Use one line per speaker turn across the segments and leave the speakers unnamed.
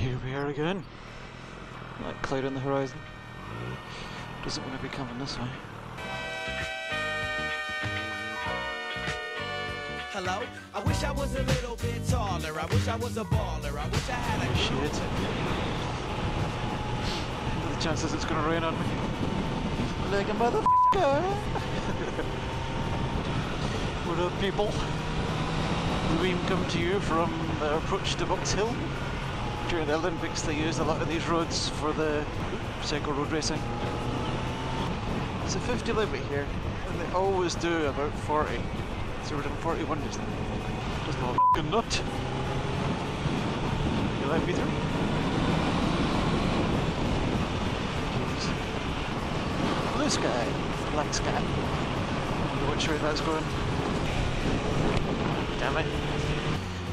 Here we are again. That cloud on the horizon. Doesn't want to be coming this way.
Hello? I wish I was a little bit taller. I wish I was a baller. I wish I had a
shit. What are the chances it's gonna rain on me? Like a motherfucker! What up, people? Weem come to you from the approach to Box Hill. During the Olympics they used a lot of these roads for the cycle road racing. It's a 50 limit here, and they always do about 40. So we're doing 41 just now. Just a f***ing nut. You let me through? Blue sky, black sky. I wonder which way that's going. Damn it.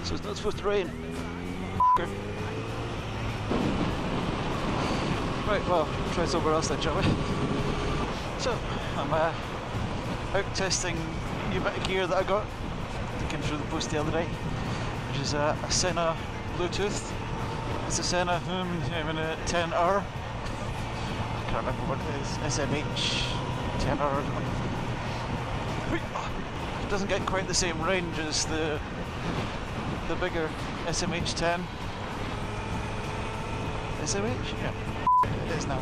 So it's not supposed to rain. Right, well, try somewhere else then, shall we? So, I'm out testing a new bit of gear that I got that came through the post the other day, which is a Sena Bluetooth. It's a Sena 10R. I can't remember what it is. SMH 10R. It doesn't get quite the same range as the bigger SMH 10. SMH? Yeah. It is now.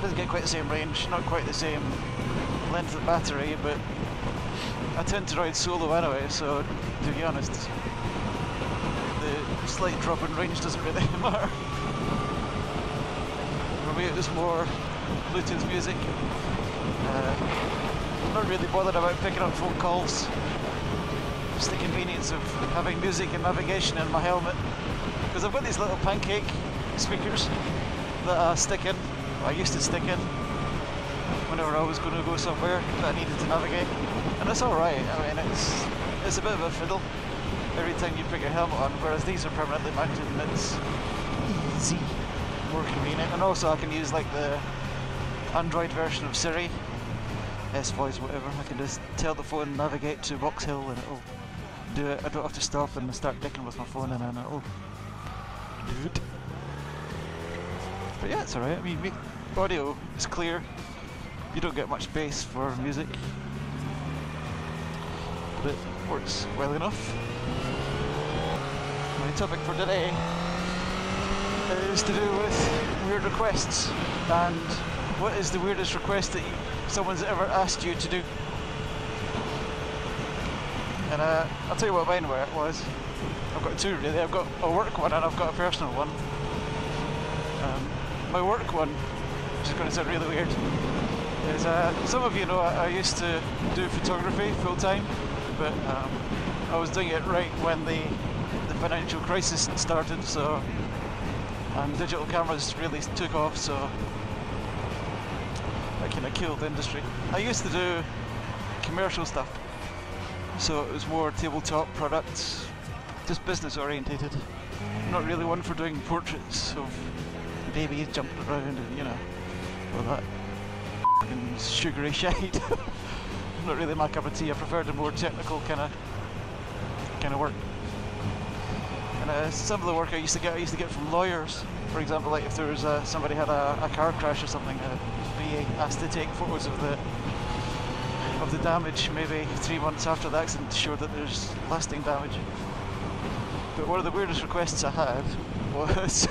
Doesn't get quite the same range, not quite the same length of battery, but I tend to ride solo anyway, so to be honest, the slight drop in range doesn't really matter. For me it was more Bluetooth music. I'm not really bothered about picking up phone calls. Just the convenience of having music and navigation in my helmet. Because I've got these little pancake speakers that I stick in, I used to stick in whenever I was going to go somewhere that I needed to navigate, and it's alright. I mean, it's a bit of a fiddle every time you put your helmet on, whereas these are permanently mounted and it's easy, more convenient. And also I can use like the Android version of Siri, S-Voice, whatever. I can just tell the phone navigate to Box Hill and it'll do it. I don't have to stop and start dicking with my phone and then it'll do it. But yeah, it's alright. I mean, audio is clear. You don't get much bass for music, but it works well enough. My topic for today is to do with weird requests, and what is the weirdest request that someone's ever asked you to do? And I'll tell you what mine was. I've got two really. I've got a work one and I've got a personal one. My work one, which is going to sound really weird, is some of you know I used to do photography full time, but I was doing it right when the financial crisis started, so digital cameras really took off, so that kind of killed the industry. I used to do commercial stuff, so it was more tabletop products, just business orientated. Not really one for doing portraits of babies jumping around and, you know, all that f***ing sugary shite. Not really my cup of tea. I prefer the more technical kind of work. And some of the work I used to get from lawyers. For example, like if there was somebody had a car crash or something, be asked to take photos of the damage maybe 3 months after the accident to show that there's lasting damage. But one of the weirdest requests I had was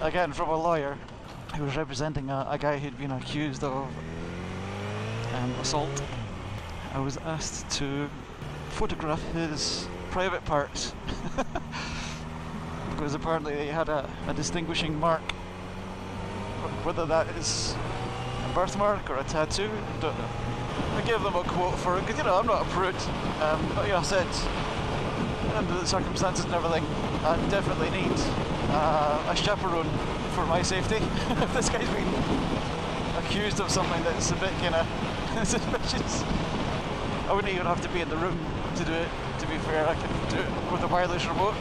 again from a lawyer who was representing a guy who'd been accused of assault. I was asked to photograph his private parts because apparently he had a distinguishing mark. Whether that is a birthmark or a tattoo, I don't know. I gave them a quote for it because, you know, I'm not a prude, but, you know, I said under the circumstances and everything, I definitely need a chaperone for my safety. If this guy's been accused of something that's a bit kind of suspicious, I wouldn't even have to be in the room to do it. To be fair, I can do it with a wireless remote,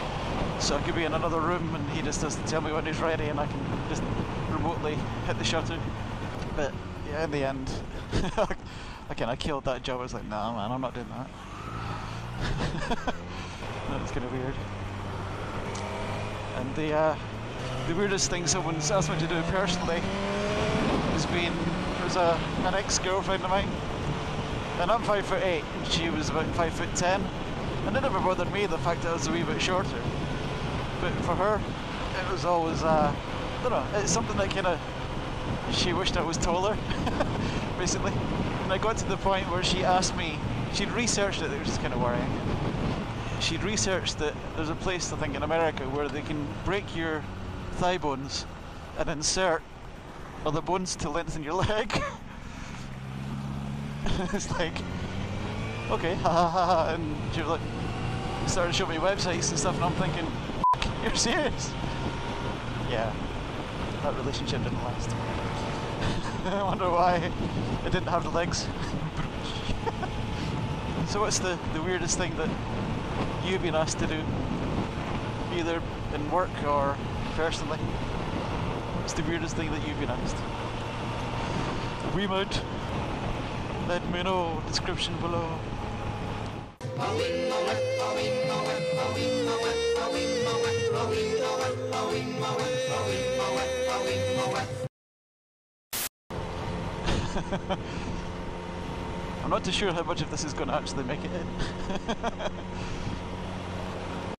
so I could be in another room and he just doesn't tell me when he's ready and I can just remotely hit the shutter. But yeah, in the end, I kind of killed that job. I was like, nah man, I'm not doing that. That was kind of weird. The weirdest thing someone's asked me to do personally has been, there's an ex-girlfriend of mine, and I'm 5'8", and she was about 5'10", and it never bothered me the fact that I was a wee bit shorter. But for her, it was always, I don't know, it's something that kind of, she wished I was taller, basically. And I got to the point where she asked me, she'd researched it, which is kind of worrying. She'd researched that there's a place, I think, in America where they can break your thigh bones and insert other bones to lengthen your leg. It's like, okay, ha ha ha ha, and she was like, started showing me websites and stuff, and I'm thinking, you're serious? Yeah, that relationship didn't last. I wonder why it didn't have the legs. So what's the weirdest thing that you've been asked to do, either in work or personally? What's the weirdest thing that you've been asked? Weem out. Let me know, description below. I'm not too sure how much of this is going to actually make it in.